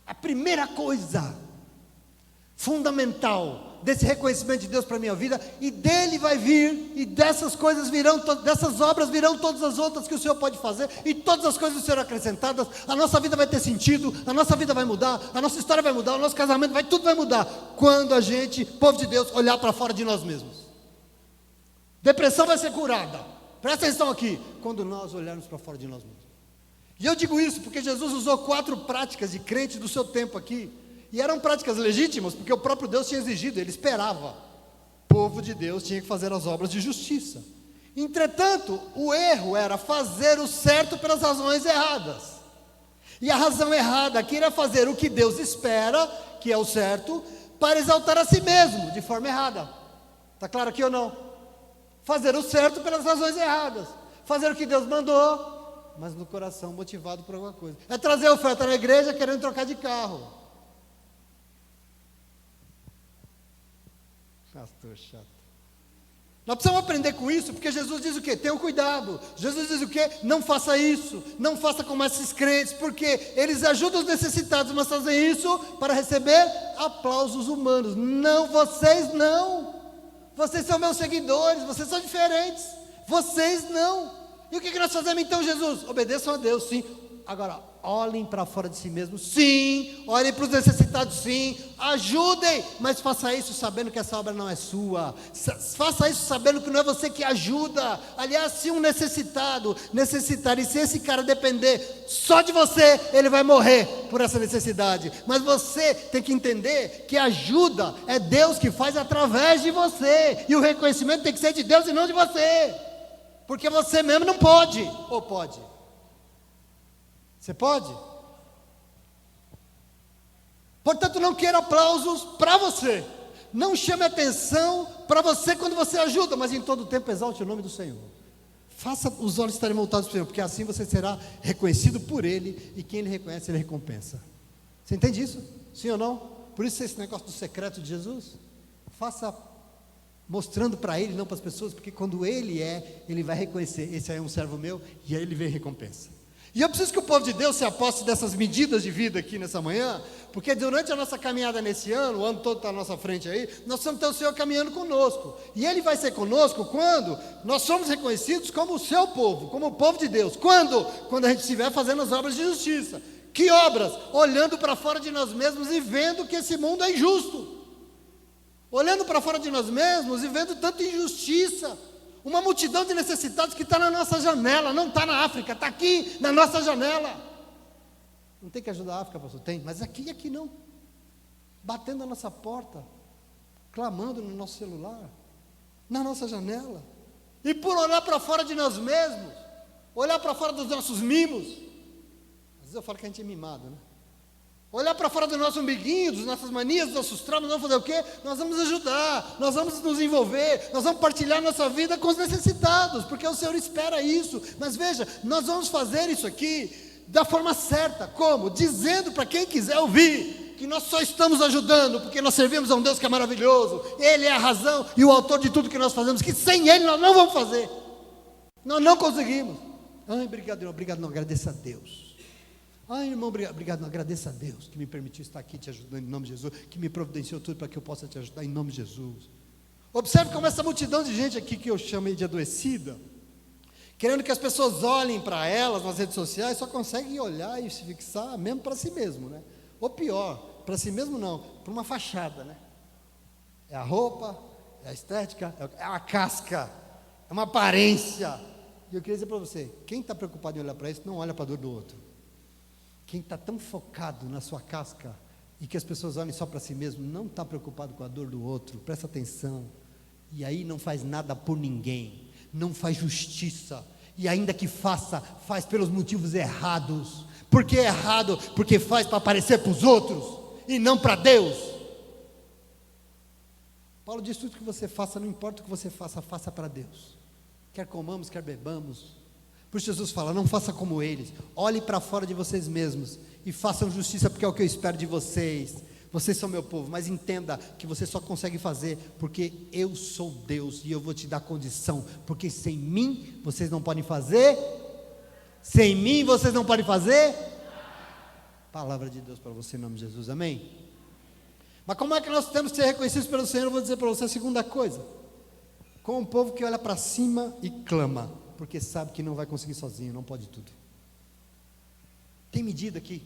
Speaker 1: A primeira coisa fundamental desse reconhecimento de Deus para a minha vida, e dele vai vir, e dessas coisas virão, dessas obras virão todas as outras que o Senhor pode fazer, e todas as coisas serão acrescentadas. A nossa vida vai ter sentido, a nossa vida vai mudar, a nossa história vai mudar, o nosso casamento tudo vai mudar, quando a gente, povo de Deus, olhar para fora de nós mesmos. Depressão vai ser curada, presta atenção aqui, quando nós olharmos para fora de nós mesmos. E eu digo isso porque Jesus usou 4 práticas de crente do seu tempo aqui, e eram práticas legítimas, porque o próprio Deus tinha exigido, Ele esperava. O povo de Deus tinha que fazer as obras de justiça. Entretanto, o erro era fazer o certo pelas razões erradas. E a razão errada aqui era fazer o que Deus espera, que é o certo, para exaltar a si mesmo, de forma errada. Está claro aqui ou não? Fazer o certo pelas razões erradas. Fazer o que Deus mandou, mas no coração motivado por alguma coisa. É trazer oferta na igreja querendo trocar de carro. Pastor chato. Nós precisamos aprender com isso, porque Jesus diz o quê? Tenham cuidado. Jesus diz o quê? Não faça isso, não faça como esses crentes, porque eles ajudam os necessitados, mas fazem isso para receber aplausos humanos. Não, vocês não. Vocês são meus seguidores, vocês são diferentes. Vocês não. E o que nós fazemos então, Jesus? Obedeçam a Deus, sim. Agora, olhem para fora de si mesmos, sim. Olhem para os necessitados, sim. Ajudem, mas faça isso sabendo que essa obra não é sua. Faça isso sabendo que não é você que ajuda. Aliás, se um necessitado necessitar, e se esse cara depender só de você, ele vai morrer por essa necessidade. Mas você tem que entender que a ajuda é Deus que faz através de você. E o reconhecimento tem que ser de Deus e não de você. Porque você mesmo não pode. Ou pode? Você pode? Portanto, não queira aplausos para você. Não chame atenção para você quando você ajuda, mas em todo tempo exalte o nome do Senhor. Faça os olhos estarem voltados para o Senhor, porque assim você será reconhecido por Ele, e quem Ele reconhece, Ele recompensa. Você entende isso? Sim ou não? Por isso esse negócio do secreto de Jesus. Faça mostrando para Ele, não para as pessoas, porque quando Ele vai reconhecer, esse aí é um servo meu, e aí Ele vem recompensa. E eu preciso que o povo de Deus se aposte dessas medidas de vida aqui nessa manhã, porque durante a nossa caminhada nesse ano, o ano todo está à nossa frente aí, nós vamos ter o Senhor caminhando conosco, e Ele vai ser conosco quando nós somos reconhecidos como o seu povo, como o povo de Deus. Quando a gente estiver fazendo as obras de justiça. Que obras? Olhando para fora de nós mesmos e vendo que esse mundo é injusto, olhando para fora de nós mesmos e vendo tanta injustiça. Uma multidão de necessitados que está na nossa janela, não está na África, está aqui na nossa janela. Não tem que ajudar a África, pastor? Tem, mas aqui não. Batendo na nossa porta, clamando no nosso celular, na nossa janela, e por olhar para fora de nós mesmos, olhar para fora dos nossos mimos. Às vezes eu falo que a gente é mimado, né? Olhar para fora do nosso umbiguinho, das nossas manias, dos nossos traumas, nós vamos fazer o quê? Nós vamos ajudar, nós vamos nos envolver, nós vamos partilhar nossa vida com os necessitados, porque o Senhor espera isso. Mas veja, nós vamos fazer isso aqui da forma certa. Como? Dizendo para quem quiser ouvir que nós só estamos ajudando porque nós servimos a um Deus que é maravilhoso, Ele é a razão e o autor de tudo que nós fazemos, que sem Ele nós não vamos fazer, nós não conseguimos. Ai, obrigado, irmão, obrigado, não, agradeça a Deus. Ai, irmão, obrigado, não, agradeça a Deus que me permitiu estar aqui te ajudando em nome de Jesus, que me providenciou tudo para que eu possa te ajudar em nome de Jesus. Observe como essa multidão de gente aqui que eu chamei de adoecida, querendo que as pessoas olhem para elas nas redes sociais, só conseguem olhar e se fixar mesmo para si mesmo, né? Ou pior, para si mesmo não, para uma fachada, né? É a roupa, é a estética, é a casca, é uma aparência. E eu queria dizer para você, quem está preocupado em olhar para isso, não olha para a dor do outro. Quem está tão focado na sua casca e que as pessoas olhem só para si mesmo, não está preocupado com a dor do outro, presta atenção. E aí não faz nada por ninguém, não faz justiça, e ainda que faça, faz pelos motivos errados. Por que errado? Porque faz para aparecer para os outros e não para Deus. Paulo diz: tudo que você faça, não importa o que você faça, faça para Deus. Quer comamos, quer bebamos. Por isso Jesus fala: não faça como eles, olhe para fora de vocês mesmos e façam justiça, porque é o que eu espero de vocês. Vocês são meu povo, mas entenda que você só consegue fazer porque eu sou Deus e eu vou te dar condição, porque sem mim vocês não podem fazer. Sem mim vocês não podem fazer. Palavra de Deus para você em nome de Jesus, amém? Mas como é que nós temos que ser reconhecidos pelo Senhor? Eu vou dizer para você a segunda coisa: com um povo que olha para cima e clama, porque sabe que não vai conseguir sozinho, não pode tudo. Tem medida aqui.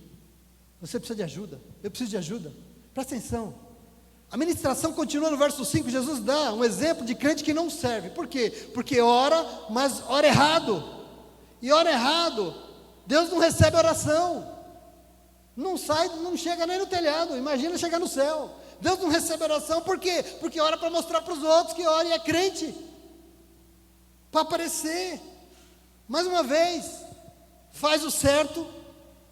Speaker 1: Você precisa de ajuda, eu preciso de ajuda. Presta atenção. A ministração continua no verso 5, Jesus dá um exemplo de crente que não serve. Por quê? Porque ora, mas ora errado. E ora errado, Deus não recebe oração. Não sai, não chega nem no telhado, imagina chegar no céu. Deus não recebe oração, por quê? Porque ora para mostrar para os outros que ora e é crente. Para aparecer. Mais uma vez, faz o certo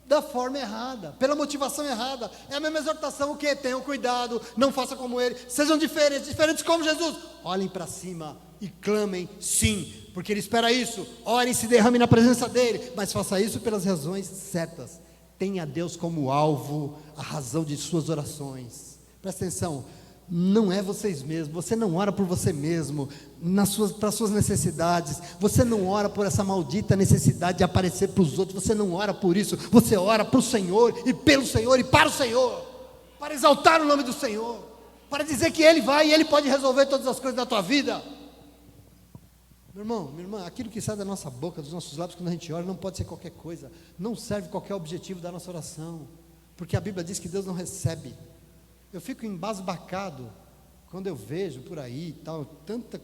Speaker 1: da forma errada, pela motivação errada. É a mesma exortação, o que? Tenham cuidado, não façam como ele, sejam diferentes como Jesus. Olhem para cima e clamem sim, porque ele espera isso. Orem e se derramem na presença dele, mas faça isso pelas razões certas. Tenha Deus como alvo, a razão de suas orações. Presta atenção, não é vocês mesmos, você não ora por você mesmo, para as suas necessidades, você não ora por essa maldita necessidade de aparecer para os outros, você não ora por isso, você ora para o Senhor, e pelo Senhor, e para o Senhor, para exaltar o nome do Senhor, para dizer que Ele vai e Ele pode resolver todas as coisas da tua vida. Meu irmão, minha irmã, aquilo que sai da nossa boca, dos nossos lábios, quando a gente ora, não pode ser qualquer coisa, não serve qualquer objetivo da nossa oração, porque a Bíblia diz que Deus não recebe. Eu fico embasbacado quando eu vejo por aí tal,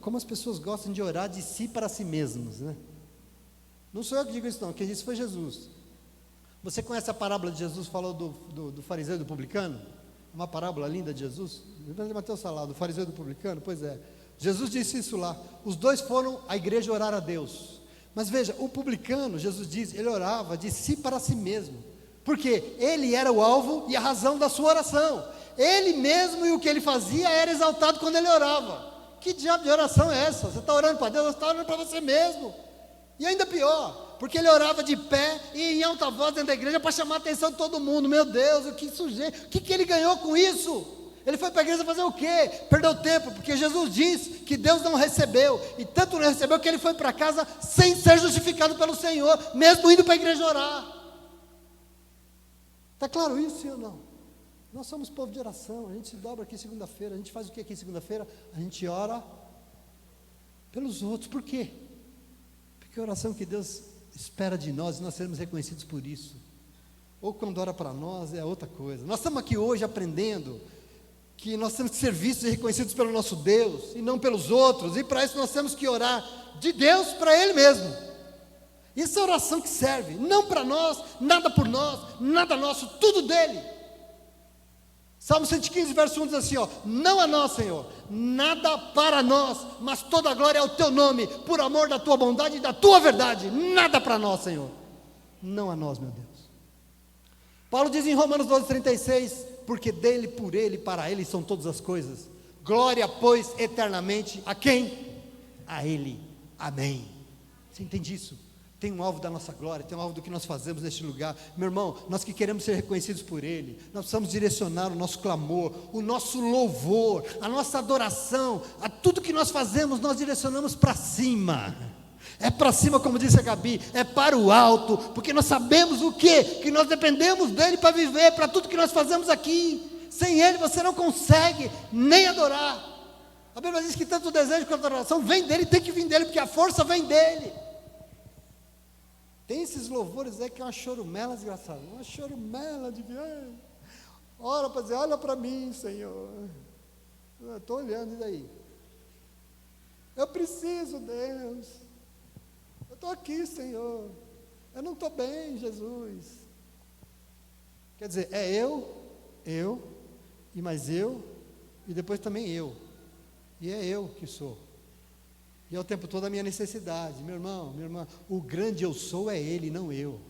Speaker 1: como as pessoas gostam de orar de si para si mesmos, né? Não sou eu que digo isso não, quem disse foi Jesus. Você conhece a parábola de Jesus, falou do fariseu e do publicano? Uma parábola linda de Jesus. Mateus fala do fariseu e do publicano, pois é. Jesus disse isso lá. Os dois foram à igreja orar a Deus. Mas veja, o publicano, Jesus diz, ele orava de si para si mesmo, porque ele era o alvo e a razão da sua oração. Ele mesmo e o que ele fazia era exaltado quando ele orava. Que diabo de oração é essa? Você está orando para Deus, você está orando para você mesmo. E ainda pior, porque ele orava de pé e em alta voz dentro da igreja para chamar a atenção de todo mundo. Meu Deus, que sujeito, o que ele ganhou com isso? Ele foi para a igreja fazer o quê? Perdeu tempo, porque Jesus diz que Deus não recebeu, e tanto não recebeu que ele foi para casa sem ser justificado pelo Senhor, mesmo indo para a igreja orar. Está claro isso, sim ou não? Nós somos povo de oração, a gente se dobra aqui segunda-feira, a gente faz o que aqui segunda-feira? A gente ora pelos outros. Por quê? Porque a oração que Deus espera de nós, e nós seremos reconhecidos por isso. Ou quando ora para nós é outra coisa. Nós estamos aqui hoje aprendendo que nós temos que ser vistos e reconhecidos pelo nosso Deus, e não pelos outros, e para isso nós temos que orar de Deus para Ele mesmo. Isso é oração que serve, não para nós, nada por nós, nada nosso, tudo dele. Salmo 115, verso 1 diz assim, ó: não a nós, Senhor, nada para nós, mas toda a glória é ao teu nome, por amor da tua bondade e da tua verdade. Nada para nós, Senhor, não a nós, meu Deus. Paulo diz em Romanos 12, 36, porque dele, por ele, para ele são todas as coisas. Glória, pois, eternamente a quem? A ele. Amém. Você entende isso? Tem um alvo da nossa glória, tem um alvo do que nós fazemos neste lugar. Meu irmão, nós que queremos ser reconhecidos por Ele, nós precisamos direcionar o nosso clamor, o nosso louvor, a nossa adoração, a tudo que nós fazemos, nós direcionamos para cima. É para cima, como disse a Gabi, é para o alto, porque nós sabemos o quê? Que nós dependemos dEle para viver, para tudo que nós fazemos aqui. Sem Ele você não consegue nem adorar. A Bíblia diz que tanto o desejo quanto a adoração vem dEle, tem que vir dEle, porque a força vem dEle. Tem esses louvores aí que é uma chorumela desgraçada, uma chorumela de ora para dizer, olha para mim, Senhor, eu estou olhando, e daí? Eu preciso, Deus, eu estou aqui, Senhor, eu não estou bem, Jesus. Quer dizer, é eu, e mais eu, e depois também eu, e é eu que sou. E é o tempo todo a minha necessidade, meu irmão, minha irmã, o grande eu sou é Ele, não eu.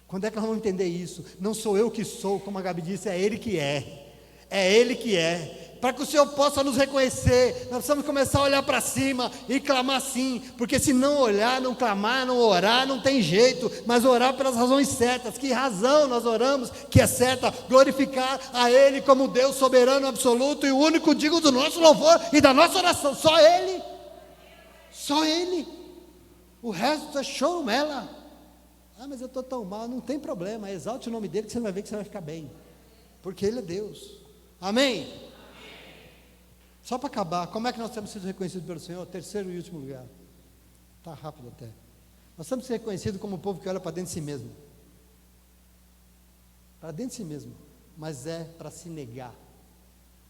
Speaker 1: Quando é que nós vamos entender isso? Não sou eu que sou, como a Gabi disse, é Ele que é Ele que é. Para que o Senhor possa nos reconhecer, nós precisamos começar a olhar para cima e clamar sim, porque se não olhar, não clamar, não orar, não tem jeito, mas orar pelas razões certas. Que razão nós oramos que é certa? Glorificar a Ele como Deus soberano, absoluto e o único digno do nosso louvor e da nossa oração, só Ele. Só Ele, o resto é chorumela. Mas eu estou tão mal, não tem problema, exalte o nome dEle que você vai ver que você vai ficar bem, porque Ele é Deus. Amém? Só para acabar, como é que nós temos sido reconhecidos pelo Senhor? Terceiro e último lugar, está rápido até. Nós temos sido reconhecidos como um povo que olha para dentro de si mesmo, para dentro de si mesmo, mas é para se negar,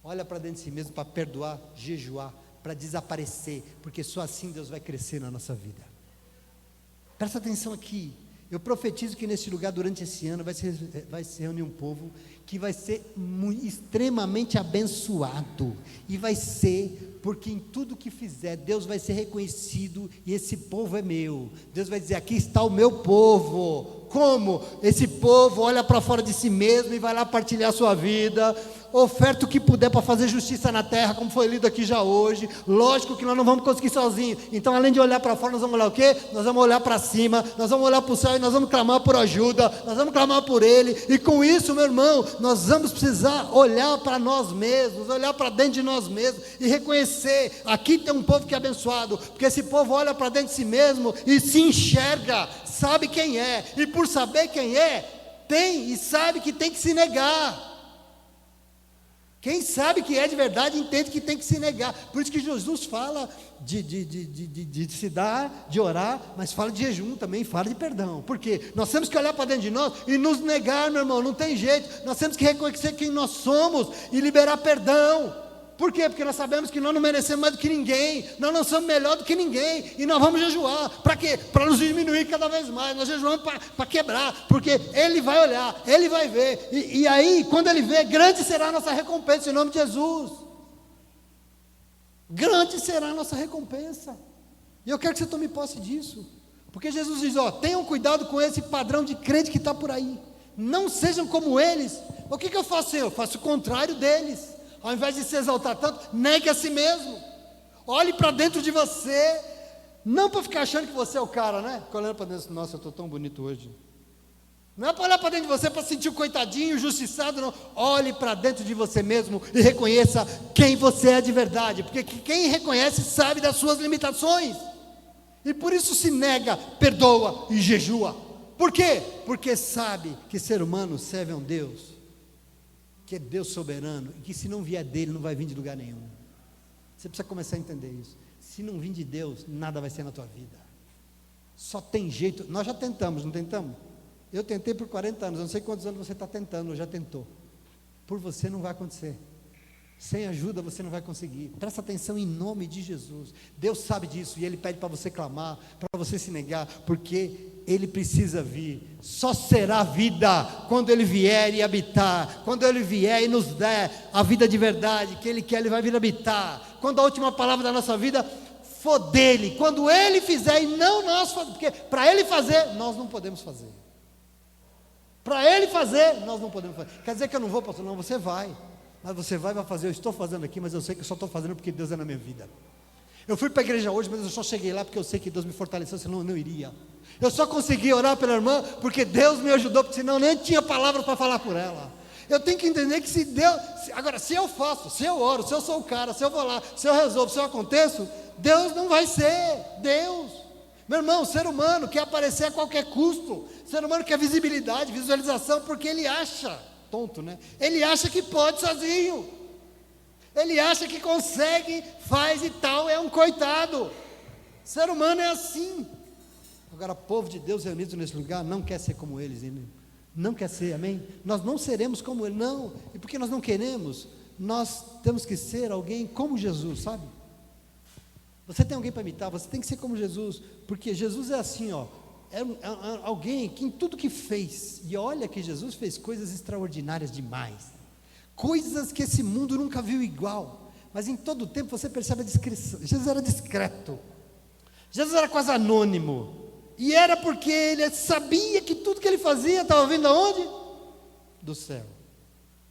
Speaker 1: olha para dentro de si mesmo para perdoar, jejuar, para desaparecer, porque só assim Deus vai crescer na nossa vida. Presta atenção aqui, eu profetizo que nesse lugar durante esse ano vai se reunir um povo que vai ser extremamente abençoado, e vai ser, porque em tudo que fizer, Deus vai ser reconhecido, e esse povo é meu. Deus vai dizer, aqui está o meu povo. Como? Esse povo olha para fora de si mesmo e vai lá partilhar a sua vida, oferta o que puder para fazer justiça na terra, como foi lido aqui já hoje. Lógico que nós não vamos conseguir sozinhos, então além de olhar para fora, nós vamos olhar o quê? Nós vamos olhar para cima, nós vamos olhar para o céu e nós vamos clamar por ajuda, nós vamos clamar por Ele, e com isso, meu irmão, nós vamos precisar olhar para nós mesmos, olhar para dentro de nós mesmos e reconhecer, aqui tem um povo que é abençoado, porque esse povo olha para dentro de si mesmo e se enxerga, sabe quem é, e por saber quem é, tem e sabe que tem que se negar. Quem sabe que é de verdade, entende que tem que se negar. Por isso que Jesus fala de se dar, de orar, mas fala de jejum também, fala de perdão. Por quê? Nós temos que olhar para dentro de nós e nos negar, meu irmão, não tem jeito. Nós temos que reconhecer quem nós somos e liberar perdão. Por quê? Porque nós sabemos que nós não merecemos mais do que ninguém, nós não somos melhor do que ninguém, e nós vamos jejuar. Para quê? Para nos diminuir cada vez mais. Nós jejuamos para quebrar, porque Ele vai olhar, Ele vai ver, e aí, quando Ele vê, grande será a nossa recompensa, em nome de Jesus. Grande será a nossa recompensa, e eu quero que você tome posse disso, porque Jesus diz, tenham cuidado com esse padrão de crente que está por aí, não sejam como eles. O que eu faço? Eu faço o contrário deles. Ao invés de se exaltar tanto, negue a si mesmo, olhe para dentro de você, não para ficar achando que você é o cara, né? Fica olhando para dentro, nossa, eu estou tão bonito hoje. Não é para olhar para dentro de você para sentir o coitadinho, o justiçado, não. Olhe para dentro de você mesmo e reconheça quem você é de verdade, porque quem reconhece sabe das suas limitações, e por isso se nega, perdoa e jejua. Por quê? Porque sabe que ser humano serve a um Deus que é Deus soberano, e que se não vier dele, não vai vir de lugar nenhum. Você precisa começar a entender isso. Se não vir de Deus, nada vai ser na tua vida. Só tem jeito. Nós já tentamos, não tentamos? Eu tentei por 40 anos, eu não sei quantos anos você está tentando, ou já tentou. Por você não vai acontecer. Sem ajuda você não vai conseguir. Presta atenção em nome de Jesus. Deus sabe disso, e Ele pede para você clamar, para você se negar, porque Ele precisa vir, só será vida quando Ele vier e habitar, quando Ele vier e nos der a vida de verdade, que Ele quer, Ele vai vir habitar, quando a última palavra da nossa vida for dEle, quando Ele fizer e não nós, porque para Ele fazer, nós não podemos fazer, para Ele fazer, nós não podemos fazer. Quer dizer que eu não vou, pastor? Não, você vai, mas você vai fazer. Eu estou fazendo aqui, mas eu sei que eu só estou fazendo porque Deus é na minha vida. Eu fui para a igreja hoje, mas eu só cheguei lá porque eu sei que Deus me fortaleceu, senão eu não iria. Eu só consegui orar pela irmã porque Deus me ajudou, porque senão eu nem tinha palavras para falar por ela. Eu tenho que entender que se Deus, agora se eu faço, se eu oro, se eu sou o cara, se eu vou lá, se eu resolvo, se eu aconteço, Deus não vai ser Deus. Meu irmão, o ser humano quer aparecer a qualquer custo, o ser humano quer visibilidade, visualização, porque ele acha, tonto, né? Ele acha que pode sozinho. Ele acha que consegue, faz e tal, é um coitado. O ser humano é assim. Agora, povo de Deus reunido nesse lugar não quer ser como eles, não quer ser, amém? Nós não seremos como eles, não. E porque nós não queremos, nós temos que ser alguém como Jesus, sabe? Você tem alguém para imitar, você tem que ser como Jesus, porque Jesus é assim, ó. É alguém que em tudo que fez, e olha que Jesus fez coisas extraordinárias demais, coisas que esse mundo nunca viu igual, mas em todo o tempo você percebe a discrição. Jesus era discreto, Jesus era quase anônimo, e era porque ele sabia que tudo que ele fazia estava vindo aonde? Do céu.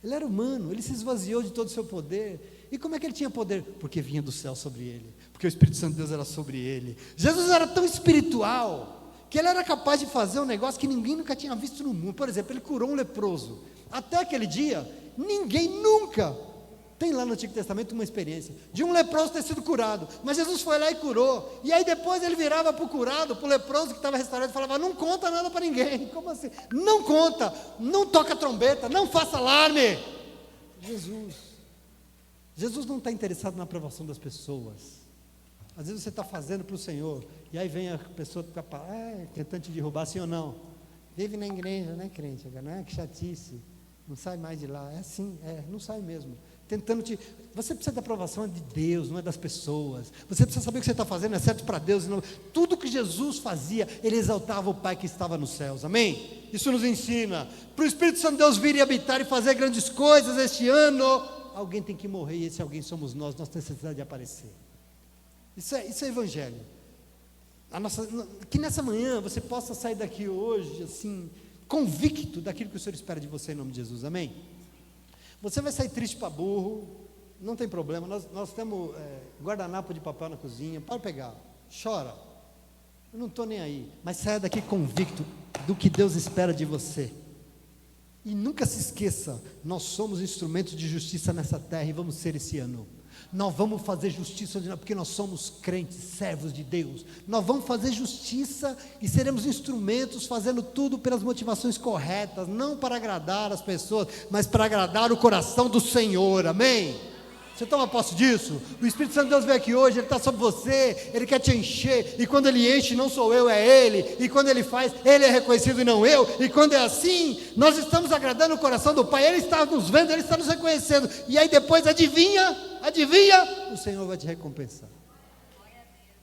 Speaker 1: Ele era humano, ele se esvaziou de todo o seu poder. E como é que ele tinha poder? Porque vinha do céu sobre ele, porque o Espírito Santo de Deus era sobre ele. Jesus era tão espiritual, que ele era capaz de fazer um negócio que ninguém nunca tinha visto no mundo. Por exemplo, ele curou um leproso. Até aquele dia, ninguém nunca, tem lá no Antigo Testamento uma experiência de um leproso ter sido curado, mas Jesus foi lá e curou, e aí depois ele virava para o curado, para o leproso que estava restaurado, e falava: não conta nada para ninguém. Como assim? Não conta, não toca trombeta, não faça alarme. Jesus não está interessado na aprovação das pessoas. Às vezes você está fazendo para o Senhor, e aí vem a pessoa tentando te derrubar, sim ou não? Vive na igreja, não é crente, não é? Que chatice, não sai mais de lá. É assim, não sai mesmo. Tentando te. Você precisa da aprovação de Deus, não é das pessoas. Você precisa saber o que você está fazendo é certo para Deus. Não. Tudo que Jesus fazia, ele exaltava o Pai que estava nos céus, amém? Isso nos ensina. Para o Espírito Santo de Deus vir e habitar e fazer grandes coisas este ano, alguém tem que morrer, e esse alguém somos nós temos necessidade de aparecer. Isso é evangelho. Que nessa manhã você possa sair daqui hoje, assim, convicto daquilo que o Senhor espera de você, em nome de Jesus, amém? Você vai sair triste para burro, não tem problema, nós temos guardanapo de papel na cozinha, pode pegar, chora, eu não estou nem aí, mas saia daqui convicto do que Deus espera de você. E nunca se esqueça, nós somos instrumentos de justiça nessa terra e vamos ser esse ano. Nós vamos fazer justiça, porque nós somos crentes, servos de Deus. Nós vamos fazer justiça e seremos instrumentos, fazendo tudo pelas motivações corretas, não para agradar as pessoas, mas para agradar o coração do Senhor, amém? Você toma posse disso? O Espírito Santo de Deus veio aqui hoje, Ele está sobre você, Ele quer te encher, e quando Ele enche, não sou eu, é Ele, e quando Ele faz, Ele é reconhecido e não eu, e quando é assim, nós estamos agradando o coração do Pai, Ele está nos vendo, Ele está nos reconhecendo, e aí depois, adivinha, o Senhor vai te recompensar.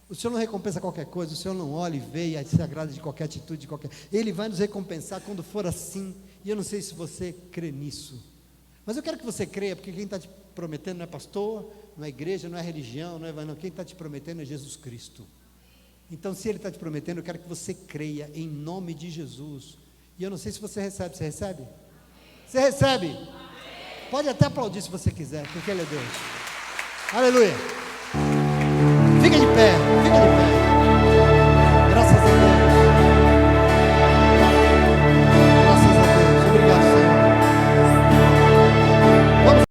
Speaker 1: O Senhor não recompensa qualquer coisa, o Senhor não olha e vê e se agrada de qualquer atitude, Ele vai nos recompensar quando for assim, e eu não sei se você crê nisso, mas eu quero que você creia, porque quem está te prometendo não é pastor, não é igreja, não é religião, não, quem está te prometendo é Jesus Cristo. Então, se Ele está te prometendo, eu quero que você creia em nome de Jesus. E eu não sei se você recebe. Você recebe? Você recebe? Amém. Pode até aplaudir se você quiser, porque Ele é Deus. Aleluia. Fica de pé.